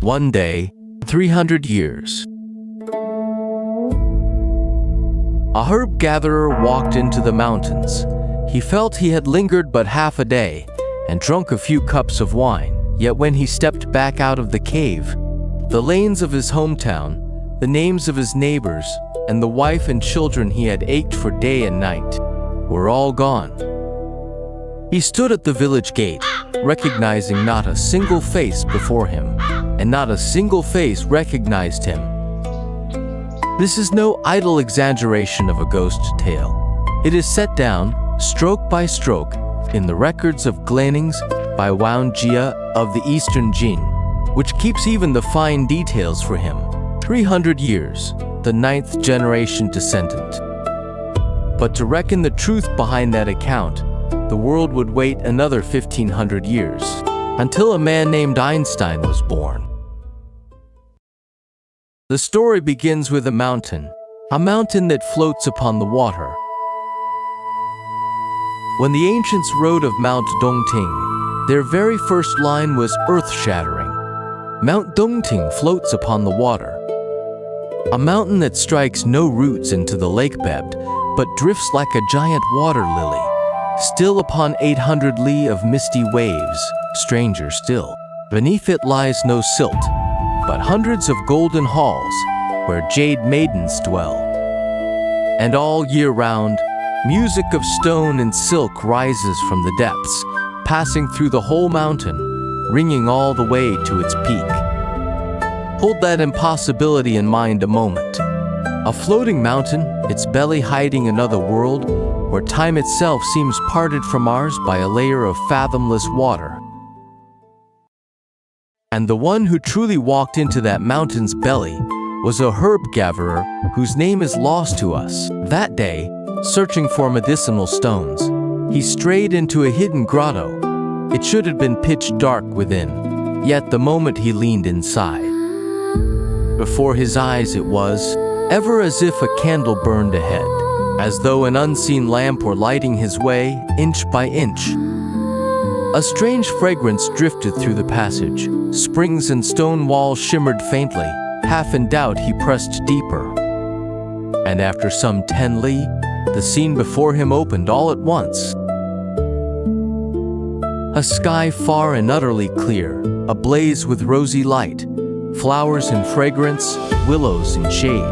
One day, 300 years. A herb gatherer walked into the mountains. He felt he had lingered but half a day and drunk a few cups of wine. Yet when he stepped back out of the cave, the lanes of his hometown, the names of his neighbors, and the wife and children he had ached for day and night were all gone. He stood at the village gate, recognizing not a single face before him, and not a single face recognized him. This is no idle exaggeration of a ghost tale. It is set down, stroke by stroke, in the Records of Gleanings by Wang Jia of the Eastern Jin, which keeps even the fine details for him. 300 years, the 9th generation descendant. But to reckon the truth behind that account, the world would wait another 1500 years, until a man named Einstein was born. The story begins with a mountain that floats upon the water. When the ancients wrote of Mount Dongting, their very first line was earth-shattering. Mount Dongting floats upon the water. A mountain that strikes no roots into the lake bed, but drifts like a giant water lily, still upon 800 li of misty waves, stranger still. Beneath it lies no silt, but hundreds of golden halls, where jade maidens dwell. And all year round, music of stone and silk rises from the depths, passing through the whole mountain, ringing all the way to its peak. Hold that impossibility in mind a moment. A floating mountain, its belly hiding another world, where time itself seems parted from ours by a layer of fathomless water. And the one who truly walked into that mountain's belly was a herb gatherer whose name is lost to us. That day, searching for medicinal stones, he strayed into a hidden grotto. It should have been pitch dark within, yet the moment he leaned inside, before his eyes it was ever as if a candle burned ahead, as though an unseen lamp were lighting his way, inch by inch. A strange fragrance drifted through the passage. Springs and stone walls shimmered faintly. Half in doubt, he pressed deeper. And after some 10 li, the scene before him opened all at once. A sky far and utterly clear, ablaze with rosy light, flowers in fragrance, willows in shade.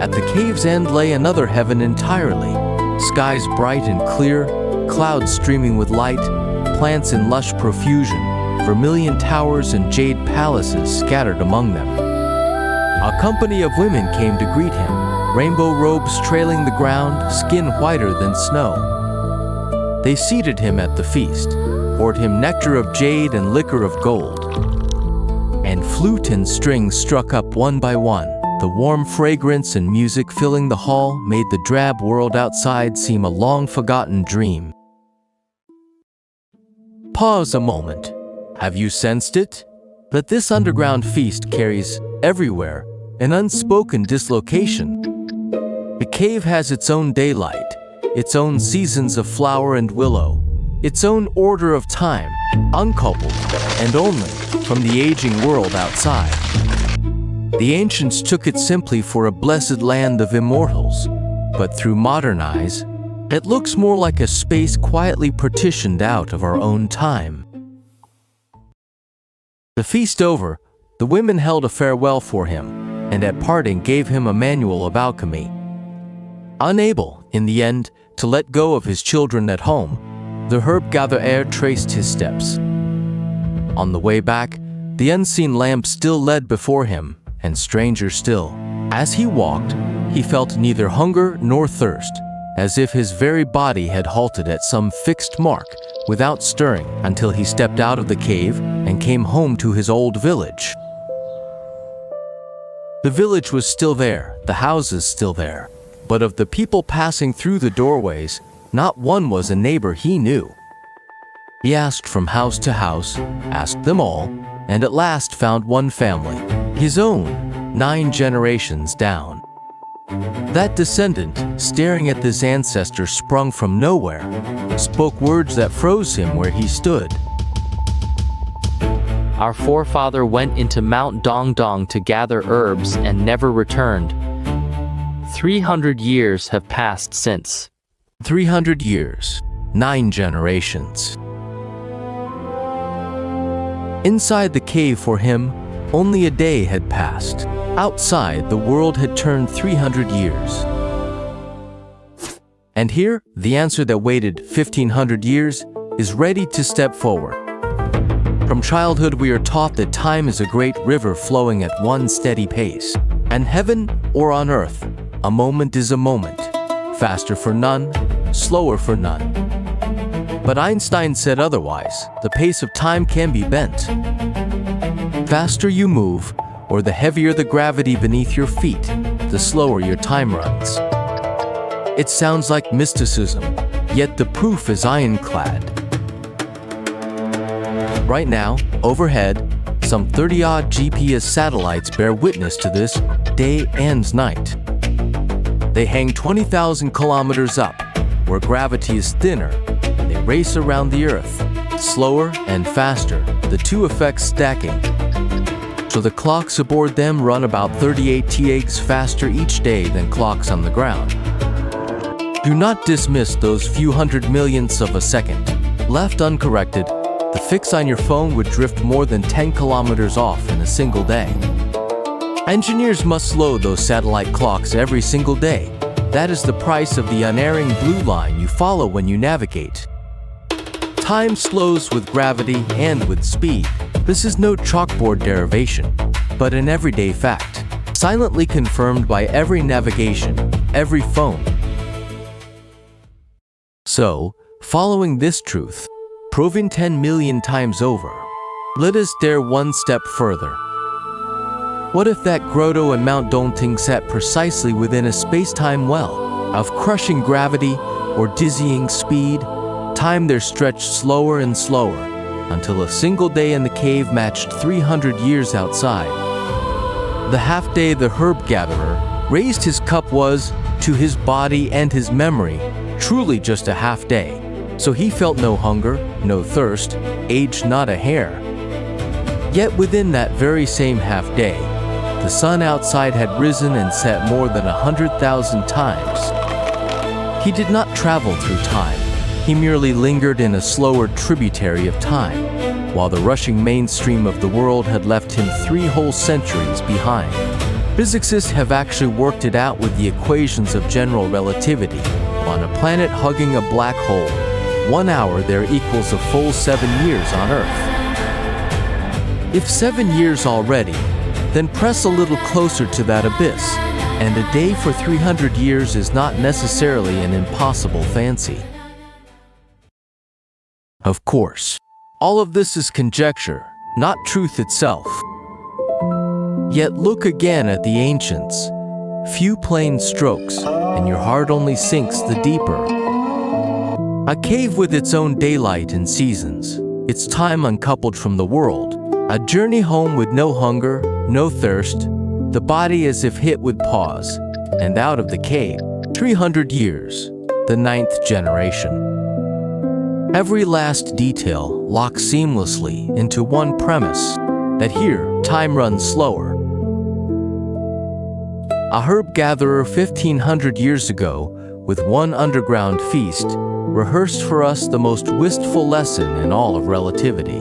At the cave's end lay another heaven entirely, skies bright and clear, clouds streaming with light, plants in lush profusion, vermilion towers and jade palaces scattered among them. A company of women came to greet him, rainbow robes trailing the ground, skin whiter than snow. They seated him at the feast, poured him nectar of jade and liquor of gold. And flute and strings struck up one by one. The warm fragrance and music filling the hall made the drab world outside seem a long-forgotten dream. Pause a moment. Have you sensed it? That this underground feast carries, everywhere, an unspoken dislocation. The cave has its own daylight, its own seasons of flower and willow, its own order of time, uncoupled and only from the aging world outside. The ancients took it simply for a blessed land of immortals, but through modern eyes, it looks more like a space quietly partitioned out of our own time. The feast over, the women held a farewell for him, and at parting gave him a manual of alchemy. Unable, in the end, to let go of his children at home, the herb gatherer traced his steps. On the way back, the unseen lamp still led before him, and stranger still, as he walked, he felt neither hunger nor thirst, as if his very body had halted at some fixed mark without stirring until he stepped out of the cave and came home to his old village. The village was still there, the houses still there, but of the people passing through the doorways, not one was a neighbor he knew. He asked from house to house, asked them all, and at last found one family, his own, 9 generations down. That descendant, staring at this ancestor sprung from nowhere, spoke words that froze him where he stood. Our forefather went into Mount Dongting to gather herbs and never returned. 300 years have passed since. 300 years, 9 generations. Inside the cave for him, only a day had passed. Outside, the world had turned 300 years. And here, the answer that waited 1500 years is ready to step forward. From childhood, we are taught that time is a great river flowing at one steady pace. And heaven or on earth, a moment is a moment, faster for none, slower for none. But Einstein said otherwise. The pace of time can be bent. Faster you move, or the heavier the gravity beneath your feet, the slower your time runs. It sounds like mysticism, yet the proof is ironclad. Right now, overhead, some 30-odd GPS satellites bear witness to this day and night. They hang 20,000 kilometers up, where gravity is thinner, and they race around the Earth, slower and faster, the two effects stacking. So the clocks aboard them run about 38 TX faster each day than clocks on the ground. Do not dismiss those few hundred millionths of a second. Left uncorrected, the fix on your phone would drift more than 10 kilometers off in a single day. Engineers must slow those satellite clocks every single day. That is the price of the unerring blue line you follow when you navigate. Time slows with gravity and with speed. This is no chalkboard derivation, but an everyday fact, silently confirmed by every navigation, every phone. So, following this truth, proven 10 million times over, let us dare one step further. What if that Grotto and Mount Dongting sat precisely within a space-time well of crushing gravity or dizzying speed? Time there stretched slower and slower until a single day in the cave matched 300 years outside. The half-day the herb gatherer raised his cup was, to his body and his memory, truly just a half day. So he felt no hunger, no thirst, aged not a hair. Yet within that very same half day, the sun outside had risen and set more than 100,000 times. He did not travel through time. He merely lingered in a slower tributary of time, while the rushing mainstream of the world had left him 3 whole centuries behind. Physicists have actually worked it out with the equations of general relativity. On a planet hugging a black hole, 1 hour there equals a full 7 years on Earth. If 7 years already, then press a little closer to that abyss, and a day for 300 years is not necessarily an impossible fancy. Of course, all of this is conjecture, not truth itself. Yet look again at the ancients. Few plain strokes, and your heart only sinks the deeper. A cave with its own daylight and seasons, its time uncoupled from the world. A journey home with no hunger, no thirst, the body as if hit with pause, and out of the cave, 300 years, the 9th generation. Every last detail locks seamlessly into one premise, that here, time runs slower. A herb gatherer 1500 years ago, with one underground feast, rehearsed for us the most wistful lesson in all of relativity.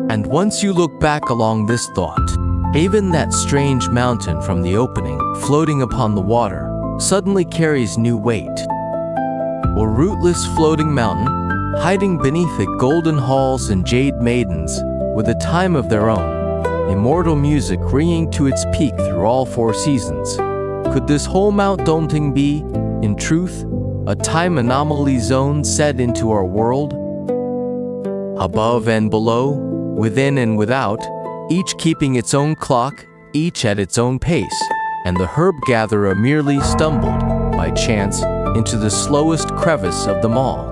And once you look back along this thought, even that strange mountain from the opening, floating upon the water, suddenly carries new weight. Or rootless floating mountain, hiding beneath it golden halls and jade maidens, with a time of their own, immortal music ringing to its peak through all 4 seasons. Could this whole Mount Dongting be, in truth, a time anomaly zone set into our world? Above and below, within and without, each keeping its own clock, each at its own pace, and the herb gatherer merely stumbled, by chance, into the slowest crevice of them all.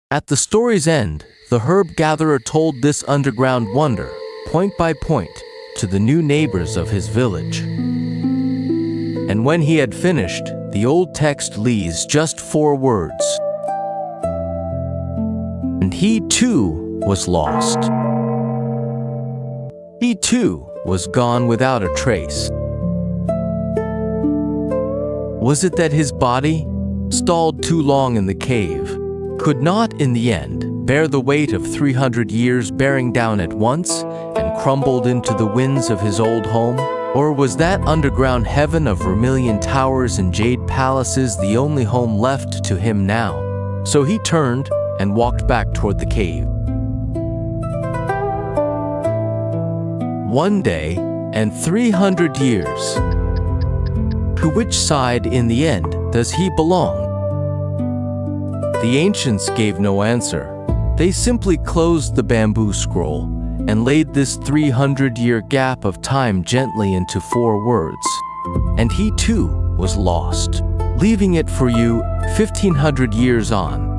At the story's end, the herb gatherer told this underground wonder, point by point, to the new neighbors of his village. And when he had finished, the old text leaves just 4 words. And he, too, was lost. He too was gone without a trace. Was it that his body, stalled too long in the cave, could not in the end bear the weight of 300 years bearing down at once and crumbled into the winds of his old home? Or was that underground heaven of vermilion towers and jade palaces the only home left to him now? So he turned and walked back toward the cave. One day and 300 years. To which side in the end does he belong? The ancients gave no answer. They simply closed the bamboo scroll and laid this 300-year gap of time gently into 4 words. And he too was lost, leaving it for you 1500 years on.